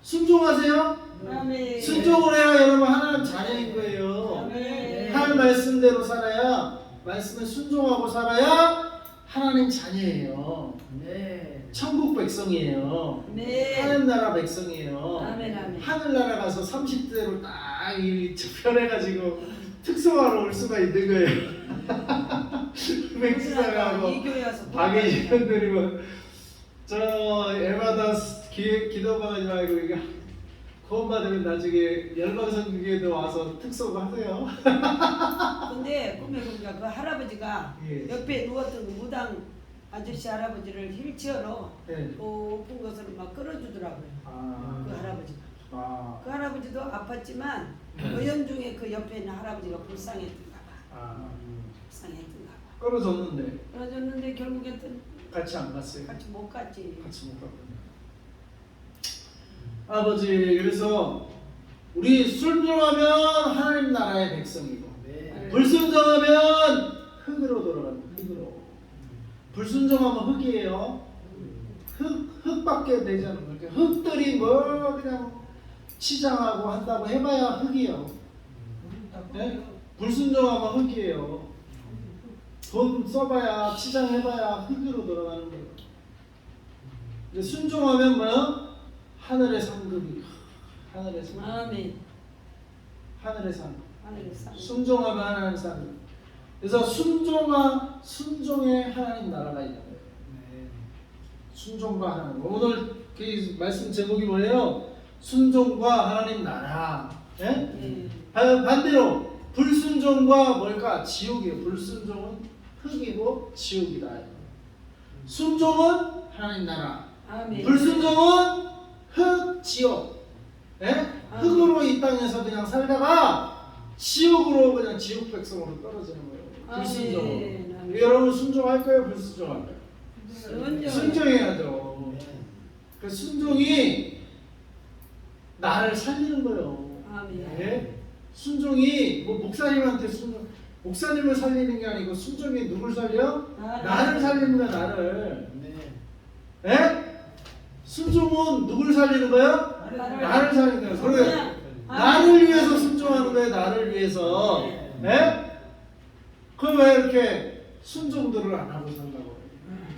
Speaker 2: 순종하세요.
Speaker 1: 아멘.
Speaker 2: 순종을 해야 여러분 하나님 자녀인 거예요.
Speaker 1: 아멘.
Speaker 2: 하나님 말씀대로 살아야 말씀에 순종하고 살아야 하나님 자녀예요.
Speaker 3: 네.
Speaker 2: 천국 백성이에요.
Speaker 1: 네.
Speaker 2: 하늘 나라 백성이에요.
Speaker 1: 아멘, 아멘.
Speaker 2: 하늘 나라 가서 30대로 딱 이 변해가지고 특성화로 올 수가 있는 거예요. 맥주사하고
Speaker 1: 이 교회 와서
Speaker 2: 박예진 드리고 저 에마다 기도받지 말고 이거 구원받으면 나중에 열방성교회도 와서 특성화하세요.
Speaker 1: 근데 꿈에 보니까 그 할아버지가
Speaker 2: 예.
Speaker 1: 옆에 누웠던 그 무당 아저씨 할아버지를 휠체어로
Speaker 2: 네.
Speaker 1: 높은 것으로 막 끌어주더라고요.
Speaker 2: 아.
Speaker 1: 그 할아버지가.
Speaker 2: 아.
Speaker 1: 그 할아버지도 아팠지만 의연 중에 그 옆에 있는 할아버지가 불쌍했던가 봐.
Speaker 2: 아.
Speaker 1: 불쌍했던가 봐.
Speaker 2: 끌어줬는데
Speaker 1: 그러줬는데 결국에 또
Speaker 2: 같이 안 갔어요.
Speaker 1: 같이 못 갔지.
Speaker 2: 같이 못 갔군요. 아버지 그래서 우리 순종하면 하나님 나라의 백성이고
Speaker 3: 네.
Speaker 2: 불순종하면 흙으로 돌아가는 흙으로. 불순종하면 흙이에요. 흙밖에 되지 않는 거예요. 흙들이 뭐 그냥 치장하고 한다고 해봐야 흙이에요. 네? 불순종하면 흙이에요. 돈 써봐야 치장해봐야 흙으로 돌아가는 거예요. 근데 순종하면 뭐야? 하늘의 상급이 하늘의 상급.
Speaker 1: 아멘.
Speaker 2: 하늘의 상급.
Speaker 1: 하늘의 상급.
Speaker 2: 순종하면 하나님 상급. 그래서 순종에 하나님 나라가 있는 거예요. 순종과 하나님. 오늘 그 말씀 제목이 뭐예요? 순종과 하나님 나라. 예? 반대로 불순종과 뭘까? 지옥이에요. 불순종은 흙이고 지옥이다. 순종은 하나님 나라.
Speaker 1: 아멘.
Speaker 2: 불순종은 흙, 지옥. 예? 흙으로 이 땅에서 그냥 살다가 지옥으로 그냥 지옥 백성으로 떨어지는 거예요. 불순종으로. 여러분 순종할까요? 불순종할까요? 순종해야죠. 그 순종이 나를 살리는 거예요. 예? 순종이 뭐 목사님한테 목사님을 살리는 게 아니고 순종이 누굴 살려? 나를 살리는 거야. 나를. 예? 순종은 누굴 살리는 거야? 나를 살리는 거야. 그래. 나를 위해서 순종하는 거야. 나를 위해서. 예? 그럼 왜 이렇게 순종들을 안 하고 산다고?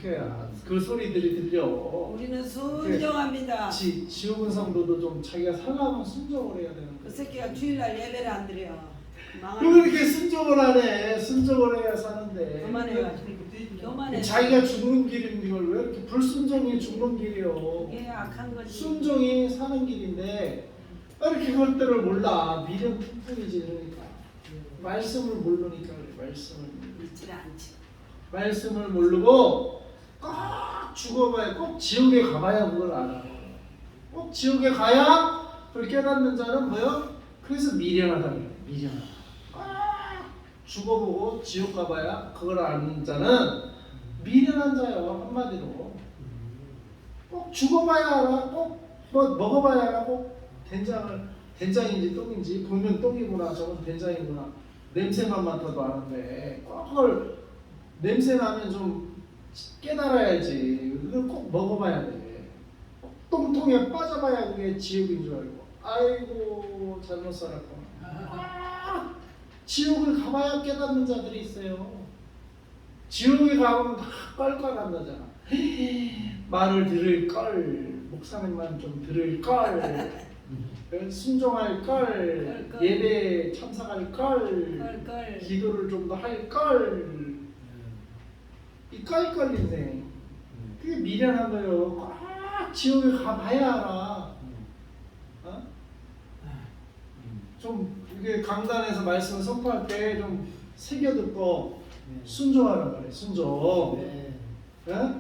Speaker 2: 이렇게 그 소리들이 들려.
Speaker 1: 우리는 순종합니다.
Speaker 2: 지옥은 성도도 좀 자기가 살라면 순종을 해야 되는
Speaker 1: 그
Speaker 2: 거야.
Speaker 1: 새끼가 주일날 예배를 안 드려.
Speaker 2: 왜 이렇게 순종을 안 해? 순종을 해야 사는데.
Speaker 1: 교만해가지고. 교만해.
Speaker 2: 자기가 죽는 길인데 이걸 왜 이렇게 불순종이 죽는 길이요?
Speaker 1: 이게 악한 거지.
Speaker 2: 순종이 사는 길인데 왜 이렇게 그것들을 몰라? 미련 풍성이지 그러니까. 말씀을 모르니까 그래.
Speaker 1: 믿질 않지.
Speaker 2: 말씀을 모르고 꼭 죽어봐야 꼭 지옥에 가봐야 그걸 알아. 꼭 지옥에 가야 그걸 깨닫는 자는 뭐요? 그래서 미련하다 그래. 미련하다. 꼭 죽어보고 지옥 가봐야 그걸 아는 자는 미련한 자예요. 한마디로. 꼭 죽어봐야 알아. 꼭 뭐 먹어봐야 알아. 꼭 된장인지 똥인지 보면 똥이구나. 저건 된장이구나. 냄새만 맡아도 아는데 그걸 냄새 나면 좀 깨달아야지. 그걸 꼭 먹어봐야 돼. 똥통에 빠져봐야 그게 지옥인 줄 알고. 아이고 잘못 살았구나. 지옥을 가봐야 깨닫는 자들이 있어요. 지옥에 가면 다 껄껄한다잖아. 말을 들을 걸, 목사님만 좀 들을 걸, 순종할 걸, 예배 참석할 걸, 기도를 좀 더 할 걸. 이 껄껄인데 그게 미련한 거예요. 꼭 지옥에 가봐야 알아. 어? 좀 이게 강단에서 말씀을 선포할 때 좀 새겨 듣고 순종하는 거예요. 순종. 네?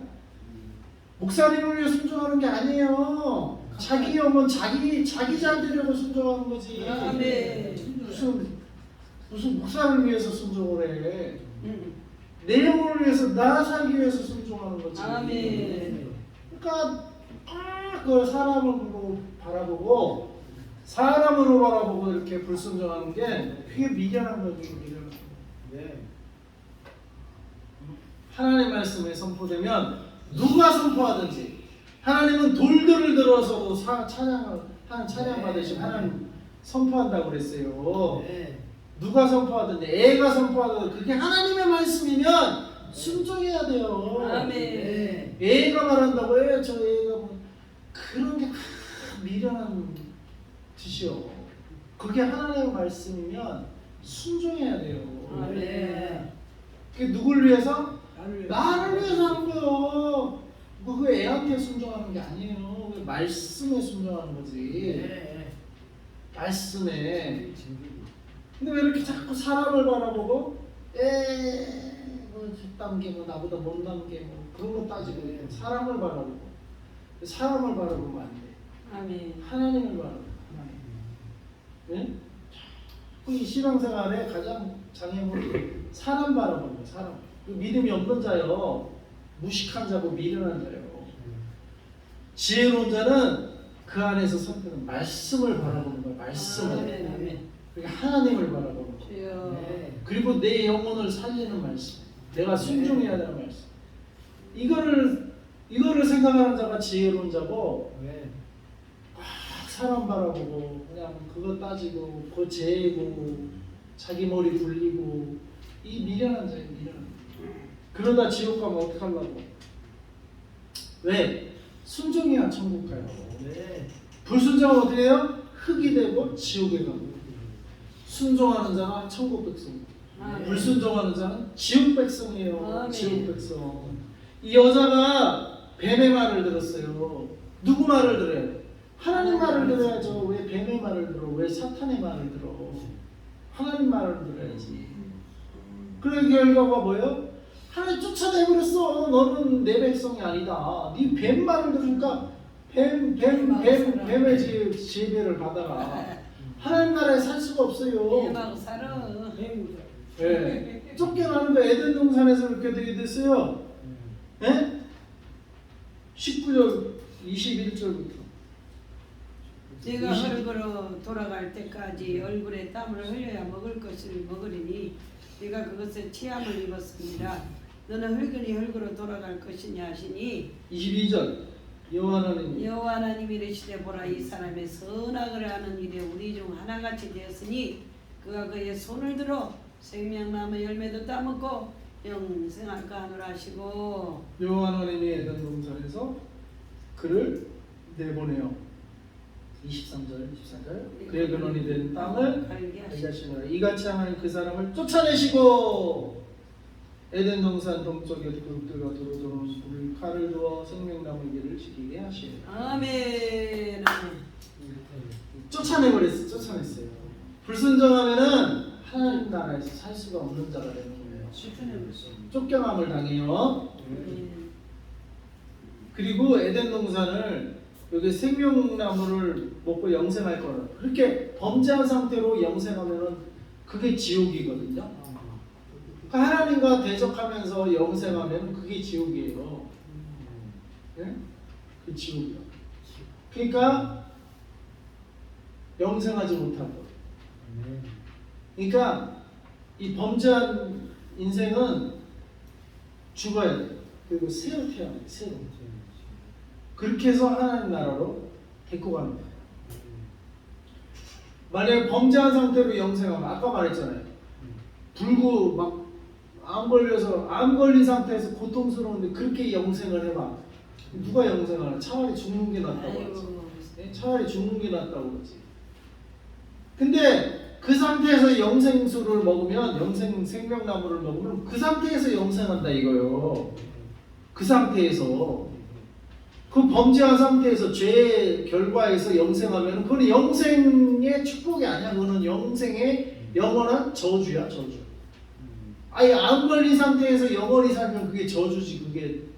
Speaker 2: 목사님을 위해 순종하는 게 아니에요. 자기 영혼 자기 잘 되려고 순종하는 거지. 무슨 목사를 위해서 순종을 해. 내 영혼을 위해서 나 살기 위해서 순종하는 거지. 그러니까 그 사람으로 바라보고 이렇게 불순종하는 게 그게 미련한 거지. 미련한 거. 하나님의 말씀에 선포되면 누가 선포하든지 하나님은 돌들을 들어서도 찬양 받으시면 하나님 선포한다고 그랬어요. 누가 선포하든지 애가 선포하든지 그게 하나님의 말씀이면 순종해야 돼요. 애가 말한다고 해요. 저 애가 뭐 그런 게 다 미련한 짓이요. 그게 하나님의 말씀이면 순종해야 돼요. 그게 누굴 위해서? 나를 위해서 하는 거예요. 그 애한테 순종하는 게 아니에요. 그 말씀에 순종하는 거지. 말씀에. 근데 왜 이렇게 자꾸 사람을 바라보고 뭐 뒷담게 뭐 나보다 못남게 뭐 그런 거 따지고 있고 사람을 바라보고 바라보면 안 돼. 하나님을 바라보고 하나님. 네? 이 신앙생활에 가장 장애물이 사람 바라보는 거예요. 사람. 믿음이 없는 자요. 무식한 자고 미련한 자요. 지혜로운 자는 그 안에서 선택은 말씀을 바라보는 거예요. 말씀을. 그러니까 하나님을 바라보는 거예요. 그리고 내 영혼을 살리는 말씀. 내가 순종해야 되는 말씀. 이거를 생각하는 자가 지혜로운 자고 사람 바라보고 그냥 그거 따지고 그거 재고 자기 머리 굴리고 이 미련한 자예요. 미련한. 그러다 지옥 가면 어떡하려고? 왜? 순종해야 천국 가요. 네. 불순종은 어떻게 해요? 흙이 되고 지옥에 가고. 순종하는 자는 천국 백성. 불순종하는 자는 지옥 백성이에요. 지옥 백성. 이 여자가 뱀의 말을 들었어요. 누구 말을 들어요? 하나님 말을 들어야죠. 왜 뱀의 말을 들어? 왜 사탄의 말을 들어? 하나님 말을 들어야지. 그런 결과가 뭐예요? 하나님 쫓아내버렸어. 너는 내 백성이 아니다. 네 뱀 말을 들으니까 뱀의 지배를 받아라. 하나님 나라에 살 수가 없어요.
Speaker 1: 뱀하고 살아.
Speaker 2: 네. 쫓겨나는 거 에덴 동산에서 그렇게 되게 됐어요. 네? 19절 21절부터
Speaker 1: 내가 흙으로 돌아갈 때까지 얼굴에 땀을 흘려야 먹을 것을 먹으리니 내가 그것에 취함을 입었습니다. 너는 흙이니 흙으로 돌아갈 것이냐 하시니
Speaker 2: 22절 여호와
Speaker 1: 하나님 이르시되 보라 이 사람의 선악을 하는 일에 우리 중 하나같이 되었으니 그가 그의 손을 들어 생명나무 열매도 따먹고 영생할까 하노라 하시고
Speaker 2: 여호와 하나님이 에덴 동산에서 그를 내보내요. 23절 24절 그의 근원이 된 땅을 알게 하시니라. 이같이 하나님 그 사람을 쫓아내시고 에덴 동산 동쪽에 그룹들과 도로 들어오는 불 칼을 두어 생명나무 길을 지키게 하시니라.
Speaker 1: 아멘.
Speaker 2: 쫓아내버렸어요. 쫓아냈어요. 불순종하면은 하나님 나라에서 살 수가 없는 자가 되는 거예요. 쫓겨남을 당해요. 그리고 에덴 동산을 여기 생명나무를 먹고 영생할 거라. 그렇게 범죄한 상태로 영생하면은 그게 지옥이거든요. 그러니까 하나님과 대적하면서 영생하면 그게 지옥이에요. 네? 그 지옥이요. 그러니까 영생하지 못하고. 그러니까 이 범죄한 인생은 죽어야 돼. 그리고 새로 태어나야 돼. 새로. 그렇게 해서 하나님 나라로 데리고 가는 거예요. 만약에 범죄한 상태로 영생하면 아까 말했잖아요. 불구 막 암 걸려서 암 걸린 상태에서 고통스러운데 그렇게 영생을 해봐. 누가 영생하나? 차라리 죽는 게 낫다고 하지. 네? 차라리 죽는 게 낫다고 그러지. 근데 그 상태에서 영생수를 먹으면 생명나무를 먹으면 그 상태에서 영생한다 이거요. 그 상태에서 그 범죄한 상태에서 죄의 결과에서 영생하면 그건 영생의 축복이 아니야. 그거는 영생의 영원한 저주야. 저주. 아예 암 걸린 상태에서 영원히 살면 그게 저주지.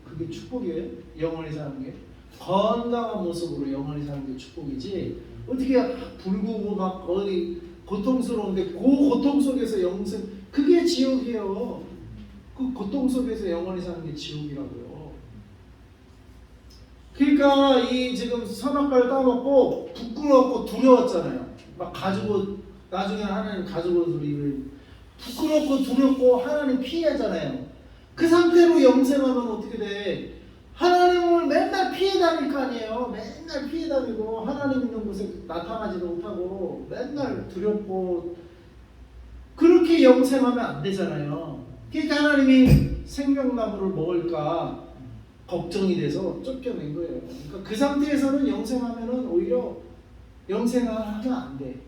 Speaker 2: 그게 축복이에요. 영원히 사는 게 건강한 모습으로 영원히 사는 게 축복이지. 어떻게 불구고 막 어디 고통스러운데 그 고통 속에서 영생, 그게 지옥이에요. 그 고통 속에서 영원히 사는 게 지옥이라고요. 그러니까 이 지금 선악과를 따먹고 부끄럽고 두려웠잖아요. 막 가지고 나중에 하나님 가지고 우리를 부끄럽고 두렵고 하나님 피하잖아요. 그 상태로 영생하면 어떻게 돼? 하나님을 맨날 피해 다닐 거 아니에요. 맨날 피해 다니고 하나님 있는 곳에 나타나지도 못하고 맨날 두렵고 그렇게 영생하면 안 되잖아요. 그러니까 하나님이 생명나무를 먹을까 걱정이 돼서 쫓겨낸 거예요. 그러니까 그 상태에서는 영생하면은 오히려 영생을 하면 안 돼.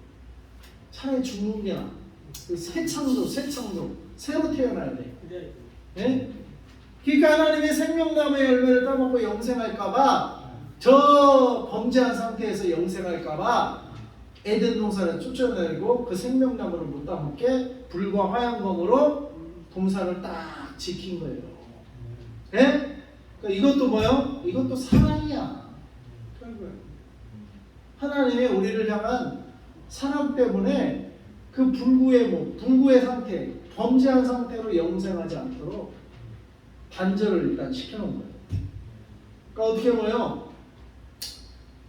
Speaker 2: 차라리 죽는 게 나아. 새 창조, 새로 태어나야 돼. 네? 그러니까 하나님의 생명나무의 열매를 따먹고 영생할까봐, 저 범죄한 상태에서 영생할까봐 에덴 동산을 쫓아내고 그 생명나무를 못 따먹게 불과 화양검으로 동산을 딱 지킨 거예요. 네? 그러니까 이것도 뭐요? 이것도 사랑이야. 결국은 하나님의 우리를 향한 사랑 때문에 그 불구의 상태, 범죄한 상태로 영생하지 않도록 단절을 일단 시켜놓은 거예요. 그러니까 어떻게 보면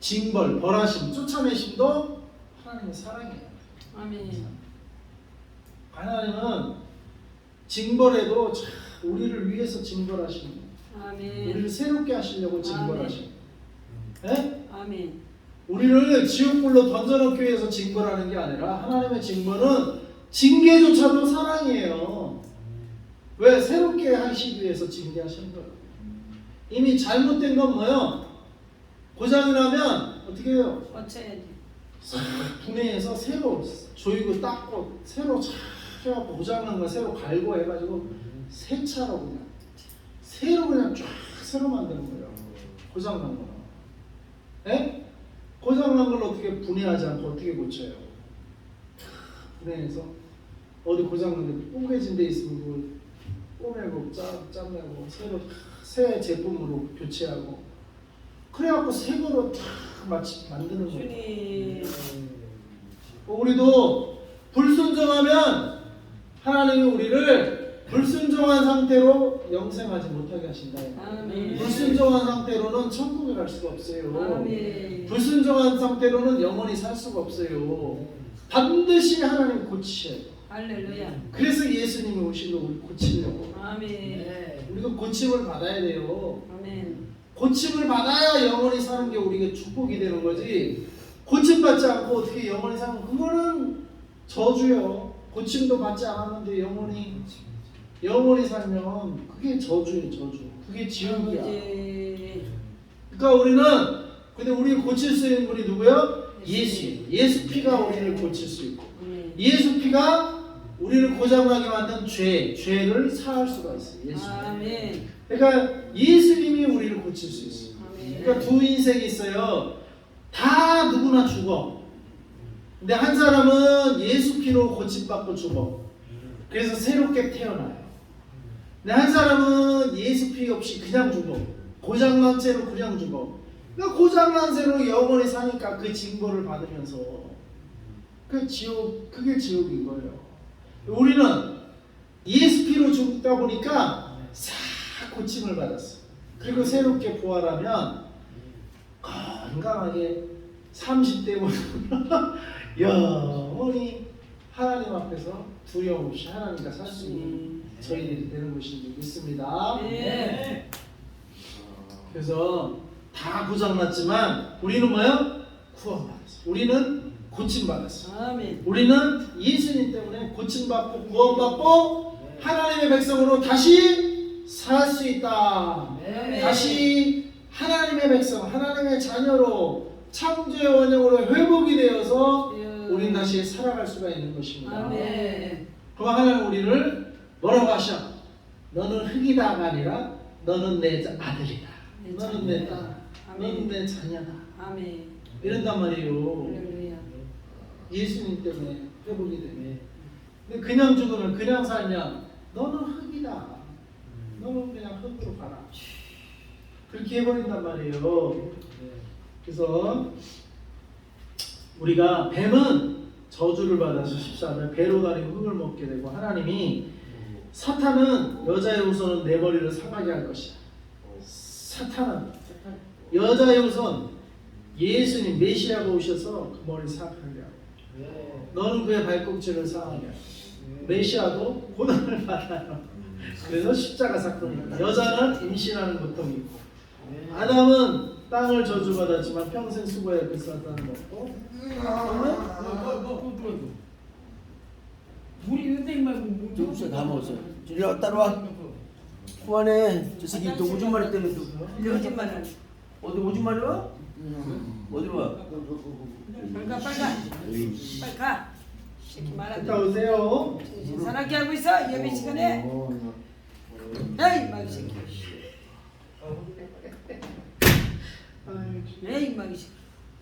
Speaker 2: 징벌, 벌하심, 쫓아내심도 하나님의 사랑이에요.
Speaker 1: 아멘.
Speaker 2: 하나님은 징벌에도 우리를 위해서 징벌하시는 거예요.
Speaker 1: 아멘.
Speaker 2: 우리를 새롭게 하시려고 징벌하시는 거예요. 네?
Speaker 1: 아멘.
Speaker 2: 우리를 지옥불로 던져넣기 위해서 징벌하는 게 아니라 하나님의 징벌은 징계조차도 사랑이에요. 왜? 새롭게 하시기 위해서 징계하시는 거예요. 이미 잘못된 건 뭐예요? 고장이 나면 어떻게 해요?
Speaker 1: 고쳐야지.
Speaker 2: 분해해서 새로 조이고 닦고 새로 쫙 해갖고 고장난 거 새로 갈고 해가지고 새 차로 그냥 새로 그냥 쫙 새로 만드는 거예요. 고장난 거. 예? 고장난 걸 어떻게 분해하지 않고 어떻게 고쳐요? 분해해서 어디 고장난 데 뽀개진 데 있으면 그걸 꼬매고 짜내고 새로 새 제품으로 교체하고 그래갖고 새 거로 쫙 마치 만드는 거예요.
Speaker 1: 주님.
Speaker 2: 우리도 불순종하면 하나님이 우리를 불순종한 상태로 영생하지 못하게 하신다.
Speaker 1: 아멘.
Speaker 2: 불순종한 상태로는 천국에 갈 수가 없어요.
Speaker 1: 아멘.
Speaker 2: 불순종한 상태로는 영원히 살 수가 없어요. 반드시 하나님 고치셔야 돼요.
Speaker 1: 할렐루야.
Speaker 2: 그래서 예수님이 오시고 우리 고치려고.
Speaker 1: 아멘.
Speaker 2: 우리도 고침을 받아야 돼요.
Speaker 1: 아멘.
Speaker 2: 고침을 받아야 영원히 사는 게 우리에게 축복이 되는 거지. 고침 받지 않고 어떻게 영원히 사는 그거는 저주요. 고침도 받지 않았는데 영원히 살면 그게 저주예요, 저주. 그게 지옥이야. 그러니까 우리는 근데 우리를 고칠 수 있는 분이 누구요? 예수. 예수 피가 우리를 고칠 수 있고 예수 피가 우리를 고장나게 만든 죄를 사할 수가 있어요. 예수.
Speaker 1: 아멘.
Speaker 2: 그러니까 예수님이 우리를 고칠 수 있어요. 그러니까 두 인생이 있어요. 다 누구나 죽어. 근데 한 사람은 예수 피로 고침받고 죽어. 그래서 새롭게 태어나요. 근데 한 사람은 예수 피 없이 그냥 죽어. 고장난 채로 그냥 죽어. 그러니까 고장난 채로 영원히 사니까 그 징벌을 받으면서 그게 지옥인 거예요. 우리는 예수 피로 죽다 보니까 싹 고침을 받았어. 그리고 새롭게 부활하면 건강하게 30대부터 영원히 하나님 앞에서 두려움 없이 하나님과 살 수 있는 저희들이 되는 것인지 믿습니다.
Speaker 1: 네.
Speaker 2: 그래서 다 고장났지만 우리는 뭐요? 구원받았어. 우리는 고침받았어.
Speaker 1: 아멘.
Speaker 2: 우리는 예수님 때문에 고침받고 구원받고 하나님의 백성으로 다시 살 수 있다.
Speaker 1: 아멘.
Speaker 2: 다시 하나님의 백성, 하나님의 자녀로 창조의 원형으로 회복이 되어서 우리는 다시 살아갈 수가 있는 것입니다.
Speaker 1: 아멘.
Speaker 2: 그럼 하나님 우리를 뭐라고 하셔? 너는 흙이다가 아니라 너는 내 아들이다. 너는 내 딸. 너는 내 자녀다.
Speaker 1: 아멘.
Speaker 2: 이런단 말이에요.
Speaker 1: 할렐루야.
Speaker 2: 예수님 때문에 회복이 되네. 근데 그냥 죽으면 그냥 살면 너는 흙이다. 너는 그냥 흙으로 가라. 그렇게 해버린단 말이에요. 그래서 우리가 뱀은 저주를 받아서 14절 배로 다니고 흙을 먹게 되고 하나님이 사탄은 여자의 우선은 내 머리를 상하게 할 것이야. 사탄은 여자의 우선 예수님 메시아가 오셔서 그 머리를 상하게 하고 너는 그의 발꿈치를 상하게 하고 메시아도 고난을 받아요. 그래서 십자가 사건입니다. 여자는 임신하는 고통이 있고 아담은 땅을 저주받았지만 평생 수고해 그 사탄을 먹고
Speaker 3: 물이 있는데 말고 뭐
Speaker 4: 없어 다 먹었어. 이리 와 따라와. 후안에 저 새끼 또 오줌 마리 때문에 또
Speaker 1: 거짓말을.
Speaker 4: 어디 오줌 마리 와? 어디로 와?
Speaker 1: 빨리 가. 빨리 가. 새끼 말안
Speaker 2: 갔다
Speaker 1: 돼.
Speaker 2: 오세요.
Speaker 1: 신선하게 하고 있어. 예배 시간에. 에이 막 새끼. 에이 막 새끼.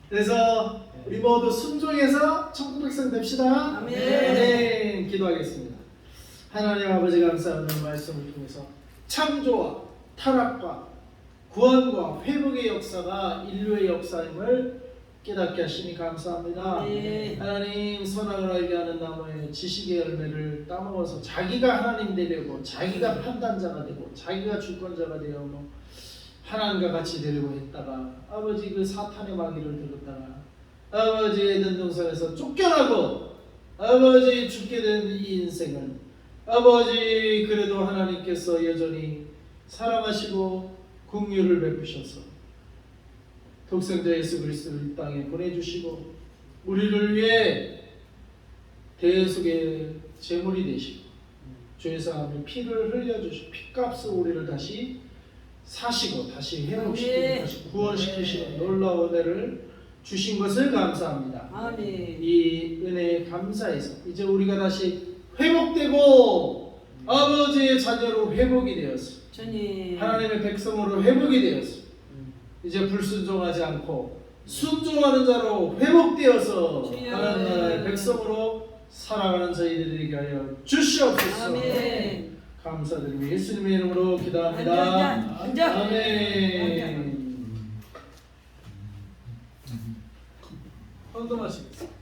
Speaker 2: 그래서 우리 모두 순종해서 천국 백성 됩시다.
Speaker 1: 아멘.
Speaker 2: 네, 기도하겠습니다. 하나님 아버지 감사하는 말씀을 통해서 창조와 타락과 구원과 회복의 역사가 인류의 역사임을 깨닫게 하시니 감사합니다.
Speaker 1: 아멘.
Speaker 2: 하나님 선악을 알게 하는 나무의 지식의 열매를 따먹어서 자기가 하나님 되려고 자기가 판단자가 되고 자기가 주권자가 되어 하나님과 같이 되려고 했다가 아버지 그 사탄의 마귀를 들었다가 아버지 에덴 동산에서 쫓겨나고 아버지 죽게 된 이 인생을 아버지 그래도 하나님께서 여전히 사랑하시고 긍휼을 베푸셔서 독생자 예수 그리스도를 이 땅에 보내주시고 우리를 위해 대속의 제물이 되시고 죄 사함의 피를 흘려주시고 피값으로 우리를 다시 사시고 다시 회복시키고
Speaker 1: 아멘.
Speaker 2: 다시 구원시키시는 놀라운 은혜를 주신 것을 감사합니다.
Speaker 1: 아멘.
Speaker 2: 이 은혜에 감사해서 이제 우리가 다시 회복되고 아버지의 자녀로 회복이 되었어.
Speaker 1: 주님.
Speaker 2: 하나님의 백성으로 회복이 되었어. 이제 불순종하지 않고 순종하는 자로 회복되어서
Speaker 1: 주여.
Speaker 2: 하나님 나라의 백성으로 살아가는 저희들이 되게 하여 주시옵소서.
Speaker 1: 아멘.
Speaker 2: 감사드리며 예수님의 이름으로 기도합니다.
Speaker 1: 앉아.
Speaker 2: 아멘. 한도 마시겠습니다.